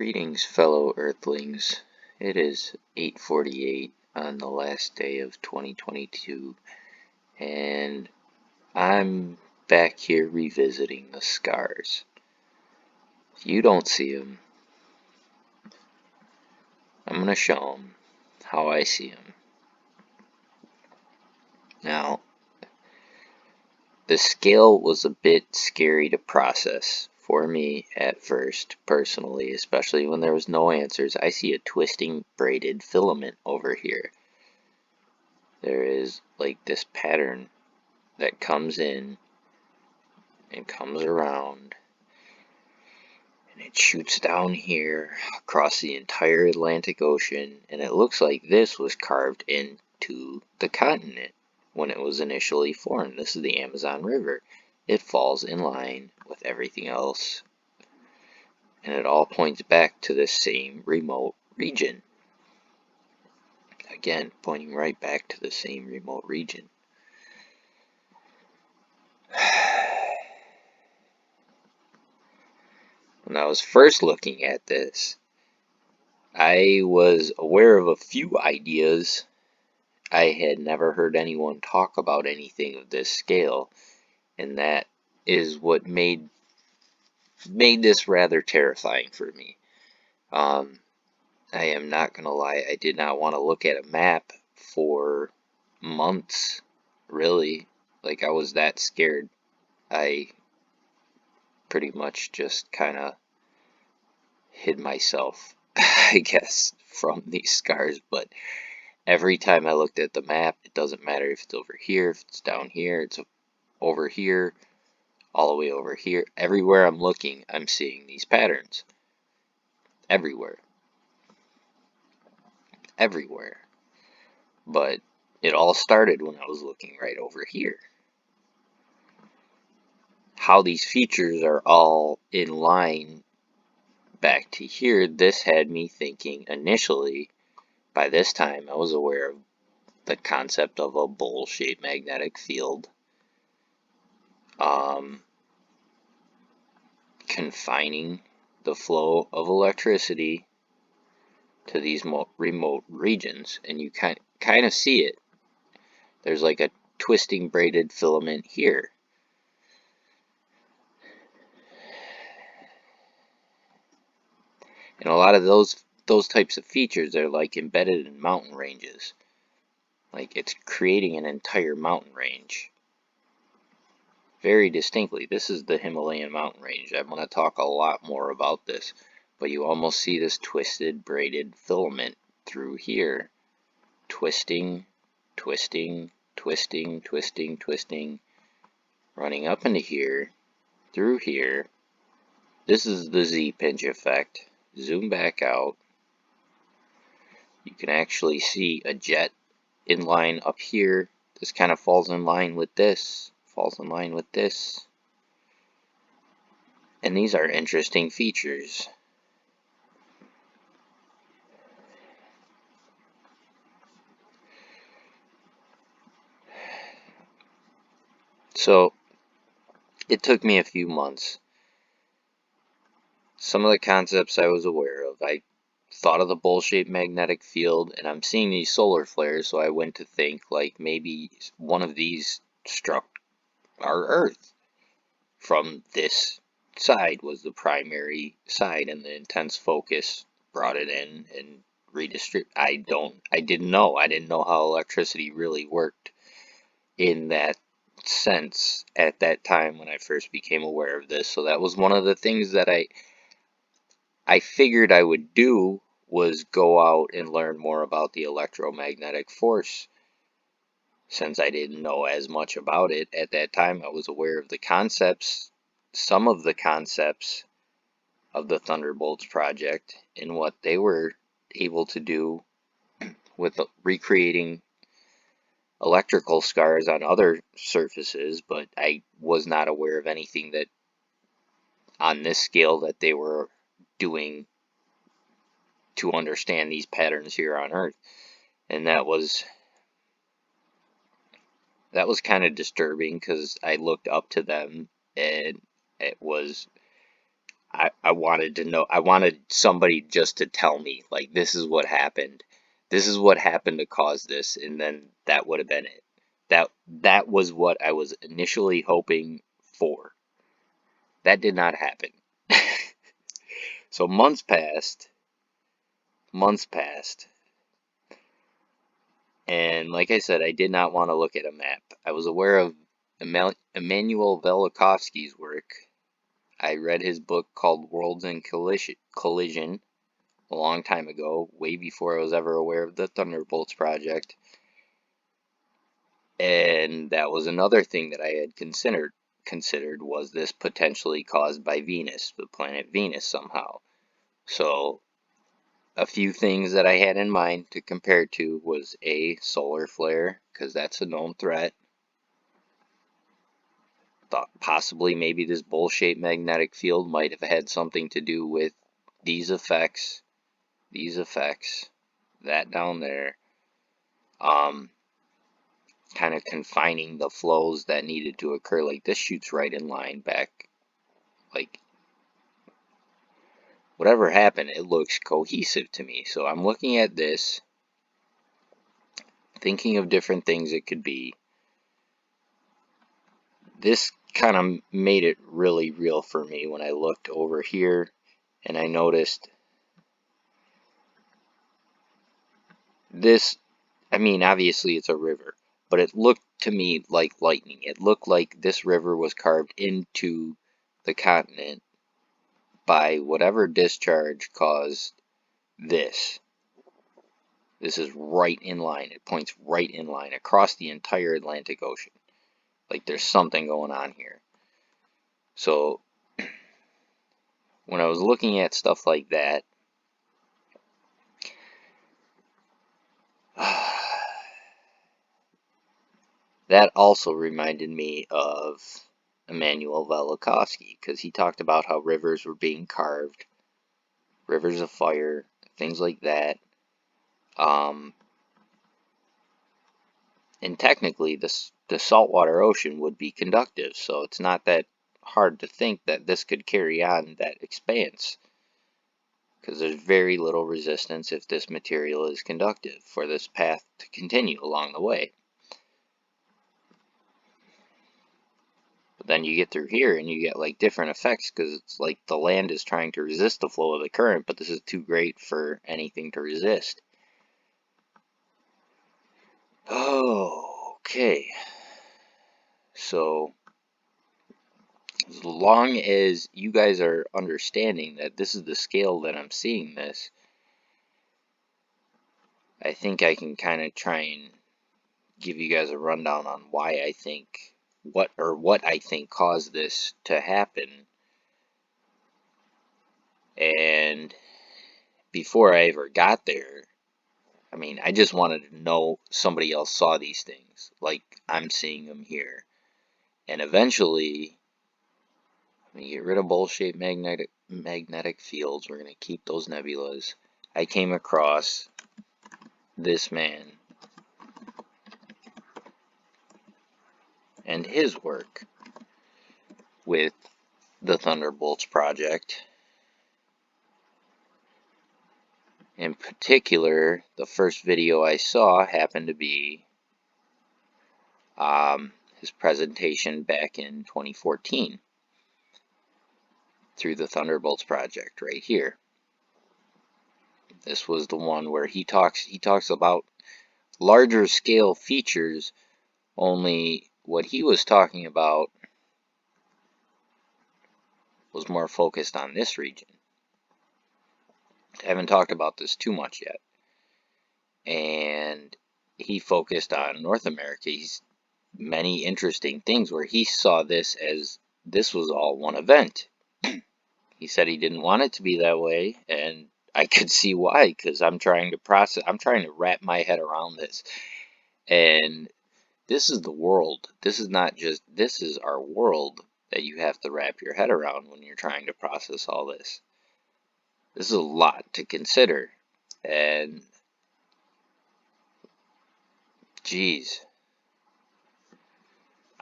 Greetings, fellow Earthlings. It is 8:48 on the last day of 2022, and I'm back here revisiting the scars. You don't see them. I'm going to show them how I see them. Now, the scale was a bit scary to process for me at first, personally, especially when there was no answers. I see a twisting braided filament over here. There is like this pattern that comes in and comes around, and it shoots down here across the entire Atlantic Ocean, and it looks like this was carved into the continent when it was initially formed. This is the Amazon River. It falls in line with everything else, and it all points back to the same remote region. Again, pointing right back to the same remote region. When I was first looking at this, I was aware of a few ideas. I had never heard anyone talk about anything of this scale, and that is what made this rather terrifying for me. I am not gonna lie, I did not want to look at a map for months, really. Like, I was that scared. I pretty much just kind of hid myself, I guess, from these scars. But every time I looked at the map, it doesn't matter if it's over here, if it's down here, it's over here, all the way over here. Everywhere I'm looking, I'm seeing these patterns. Everywhere. Everywhere. But it all started when I was looking right over here. How these features are all in line back to here, this had me thinking initially. By this time, I was aware of the concept of a bowl-shaped magnetic field, confining the flow of electricity to these remote regions, and you kind of see it. There's like a twisting braided filament here. And a lot of those types of features are like embedded in mountain ranges. Like, it's creating an entire mountain range. Very distinctly. This is the Himalayan mountain range. I'm going to talk a lot more about this. But you almost see this twisted, braided filament through here. Twisting, twisting, twisting, twisting, twisting. Running up into here. Through here. This is the Z-pinch effect. Zoom back out. You can actually see a jet in line up here. This kind of falls in line with this. Falls in line with this. And these are interesting features. So, it took me a few months. Some of the concepts I was aware of. I thought of the bowl-shaped magnetic field, and I'm seeing these solar flares, so I went to think like maybe one of these struck our Earth from this side, was the primary side, and the intense focus brought it in and redistribute. I didn't know. I didn't know how electricity really worked in that sense at that time when I first became aware of this. So that was one of the things that I figured I would do, was go out and learn more about the electromagnetic force. Since I didn't know as much about it at that time, I was aware of the concepts, some of the concepts of the Thunderbolts project and what they were able to do with recreating electrical scars on other surfaces, but I was not aware of anything that on this scale that they were doing to understand these patterns here on Earth. And that was kind of disturbing, because I looked up to them, and it was I wanted to know, I wanted somebody just to tell me, like, this is what happened. This is what happened to cause this, and then that would have been it. That was what I was initially hoping for. That did not happen. So months passed, and like I said, I did not want to look at a map. I was aware of Immanuel Velikovsky's work. I read his book called Worlds in Collision a long time ago, way before I was ever aware of the Thunderbolts project. And that was another thing that I had considered was this potentially caused by Venus, the planet Venus somehow. So a few things that I had in mind to compare to was a solar flare, because that's a known threat. Thought possibly maybe this bowl-shaped magnetic field might have had something to do with these effects, that down there, kind of confining the flows that needed to occur. Like this shoots right in line back. Like whatever happened, it looks cohesive to me. So I'm looking at this, thinking of different things it could be. This kind of made it really real for me when I looked over here and I noticed this. I mean, obviously it's a river, but it looked to me like lightning. It looked like this river was carved into the continent by whatever discharge caused this. This is right in line. It points right in line across the entire Atlantic Ocean. Like there's something going on here. So when I was looking at stuff like that, that also reminded me of Immanuel Velikovsky, because he talked about how rivers were being carved, rivers of fire, things like that. And technically, the saltwater ocean would be conductive, so it's not that hard to think that this could carry on that expanse, because there's very little resistance if this material is conductive for this path to continue along the way. But then you get through here and you get like different effects, because it's like the land is trying to resist the flow of the current, but this is too great for anything to resist. Oh, okay. So as long as you guys are understanding that this is the scale that I'm seeing this, I think I can kind of try and give you guys a rundown on why I think what I think caused this to happen. And before I ever got there, I mean, I just wanted to know somebody else saw these things like I'm seeing them here. And eventually, let me get rid of bowl-shaped magnetic fields. We're going to keep those nebulas. I came across this man and his work with the Thunderbolts project. In particular, the first video I saw happened to be his presentation back in 2014 through the Thunderbolts project right here. This was the one where he talks about larger scale features, only what he was talking about was more focused on this region. I haven't talked about this too much yet. And he focused on North America. He's many interesting things where he saw this as this was all one event. He said he didn't want it to be that way, and I could see why, because I'm trying to wrap my head around this. And this is the world. This is our world that you have to wrap your head around when you're trying to process all this. This is a lot to consider. And geez,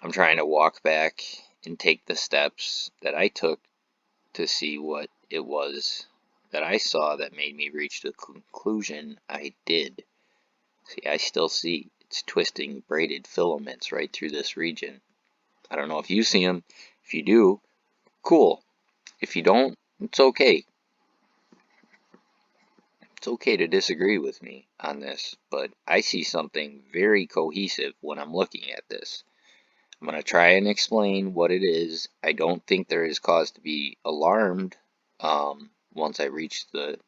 I'm trying to walk back and take the steps that I took to see what it was that I saw that made me reach the conclusion I did. See, I still see it's twisting braided filaments right through this region. I don't know if you see them. If you do, cool. If you don't, it's okay. It's okay to disagree with me on this, but I see something very cohesive when I'm looking at this. I'm going to try and explain what it is. I don't think there is cause to be alarmed once I reach the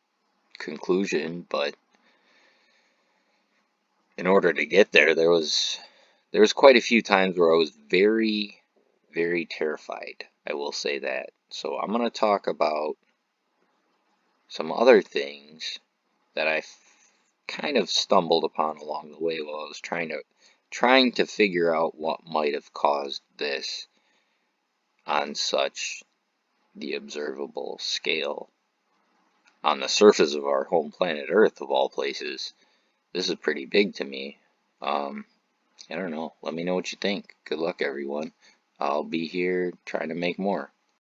conclusion, but in order to get there, there was quite a few times where I was very, very terrified. I will say that. So I'm going to talk about some other things that I kind of stumbled upon along the way while I was trying to figure out what might have caused this on such the observable scale on the surface of our home planet Earth, of all places. This is pretty big to me. I don't know. Let me know what you think. Good luck, everyone. I'll be here trying to make more.